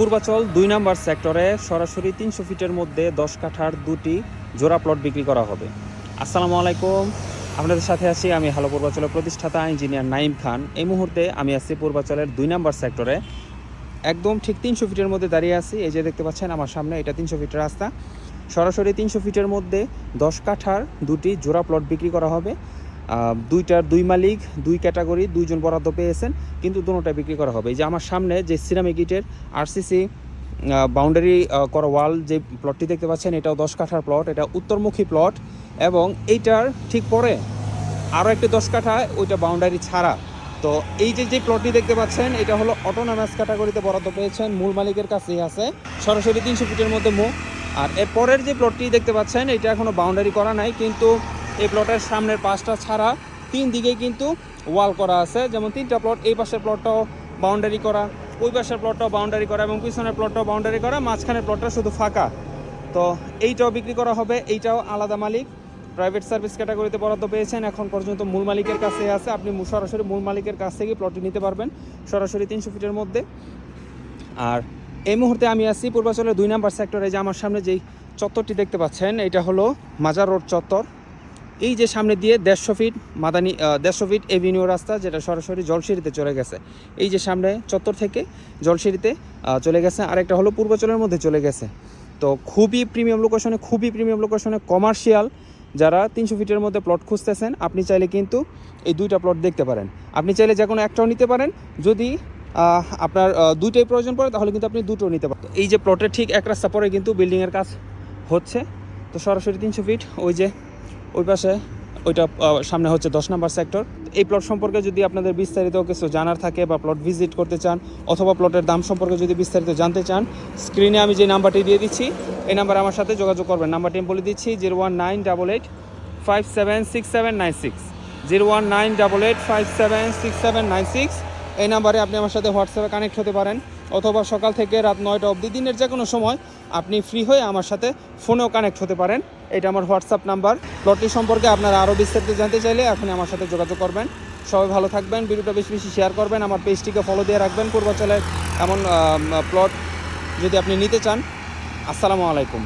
পূর্বাচল ২ নম্বর সেক্টরে সরাসরি ৩০০ ফিটের মধ্যে ১০ কাঠার দুটি জোড়া প্লট বিক্রি করা হবে। আসসালামু আলাইকুম, আপনাদের সাথে আছি আমি হ্যালো পূর্বাচলের প্রতিষ্ঠাতা ইঞ্জিনিয়ার নাইম খান। এই মুহূর্তে আমি আছি পূর্বাচলের ২ নম্বর সেক্টরে, একদম ঠিক ৩০০ ফিটের মধ্যে দাঁড়িয়ে আছি। এই যে দেখতে পাচ্ছেন আমার সামনে, এটা ৩০০ ফিটের রাস্তা। সরাসরি ৩০০ ফিটের মধ্যে ১০ কাঠার দুটি জোড়া প্লট বিক্রি করা হবে। দুইটার দুই মালিক, দুই ক্যাটাগরি, দুইজন বরাদ্দ পেয়েছেন, কিন্তু দুটোটা বিক্রি করা হবে। এই যে আমার সামনে যে সিরামিক ইটের আরসিসি বাউন্ডারি করা ওয়াল যে প্লটটি দেখতে পাচ্ছেন, এটাও 10 কাঠার প্লট। এটা উত্তরমুখী প্লট এবং এইটার ঠিক পরে আরও একটি 10 কাঠা, ওইটা বাউন্ডারি ছাড়া। তো এই যে প্লটটি দেখতে পাচ্ছেন, এটা হলো অটোনমাস ক্যাটাগরিতে বরাদ্দ পেয়েছেন, মূল মালিকের কাছেই আছে, সরাসরি ৩০০ ফিটের মধ্যে আর এর পরের যে প্লটটি দেখতে পাচ্ছেন, এটা এখনও বাউন্ডারি করা নাই, কিন্তু এই প্লটের সামনের পাশটা ছাড়া 3 দিকেই কিন্তু ওয়াল করা আছে। যেমন 3টা প্লট, এই পাশের প্লটটাও বাউন্ডারি করা, ওই পাশের প্লটটাও বাউন্ডারি করা এবং পিছনের প্লটটাও বাউন্ডারি করা, মাঝখানের প্লটটা শুধু ফাঁকা। তো এইটাও বিক্রি করা হবে। এইটাও আলাদা মালিক, প্রাইভেট সার্ভিস ক্যাটাগরিতে বরাদ্দ পেয়েছেন, এখন পর্যন্ত মূল মালিকের কাছে আছে। আপনি সরাসরি মূল মালিকের কাছ থেকে প্লটটি নিতে পারবেন সরাসরি 300 ফিটের মধ্যে। আর এই মুহূর্তে আমি আছি পূর্বাচলের 2 নম্বর সেক্টরে। যে আমার সামনে যেই চত্বরটি দেখতে পাচ্ছেন, এটা হলো মাজার রোড চত্বর। এই যে সামনে দিয়ে 150 ফিট মাদানী 150 ফিট এভিনিউ রাস্তা, যেটা সরাসরি জলসিঁড়িতে চলে গেছে। এই যে সামনে চত্বর থেকে জলসিঁড়িতে চলে গেছে। আরেকটা হলো পূর্বাচলের মধ্যে চলে গেছে। তো খুবই প্রিমিয়াম লোকেশনে কমার্শিয়াল যারা 300 ফিটের মধ্যে প্লট খুঁজতেছেন, আপনি চাইলে কিন্তু এই 2টা প্লট দেখতে পারেন। আপনি চাইলে যে কোনো একটাও নিতে পারেন। যদি আপনার 2টাই প্রয়োজন পড়ে, তাহলে কিন্তু আপনি 2টো নিতে পারেন। এই যে প্লটের ঠিক এক রাস্তা পরে কিন্তু বিল্ডিংয়ের কাজ হচ্ছে। তো সরাসরি 300 ফিট, ওই যে ওই পাশে ওইটা সামনে হচ্ছে 10 নম্বর সেক্টর। এই প্লট সম্পর্কে যদি আপনাদের বিস্তারিত কিছু জানার থাকে বা প্লট ভিজিট করতে চান, অথবা প্লটের দাম সম্পর্কে যদি বিস্তারিত জানতে চান, স্ক্রিনে আমি যে নাম্বারটি দিয়ে দিচ্ছি, এই নাম্বারে আমার সাথে যোগাযোগ করবেন। নাম্বারটি আমি বলে দিচ্ছি 01988576796, 01988576796। এই নাম্বারে আপনি আমার সাথে হোয়াটসঅ্যাপে কানেক্ট হতে পারেন, অথবা সকাল থেকে রাত 9টা অবধি দিনের যে কোনো সময় আপনি ফ্রি হয়ে আমার সাথে ফোনেও কানেক্ট হতে পারেন। এটা আমার হোয়াটসঅ্যাপ নাম্বার। প্লটটি সম্পর্কে আপনারা আরও বিস্তারিত জানতে চাইলে এখনই আমার সাথে যোগাযোগ করবেন। সবাই ভালো থাকবেন, ভিডিওটা বেশি বেশি শেয়ার করবেন, আমার পেজটিকে ফলো দিয়ে রাখবেন পূর্বাচলের এমন প্লট যদি আপনি নিতে চান। আসসালামু আলাইকুম।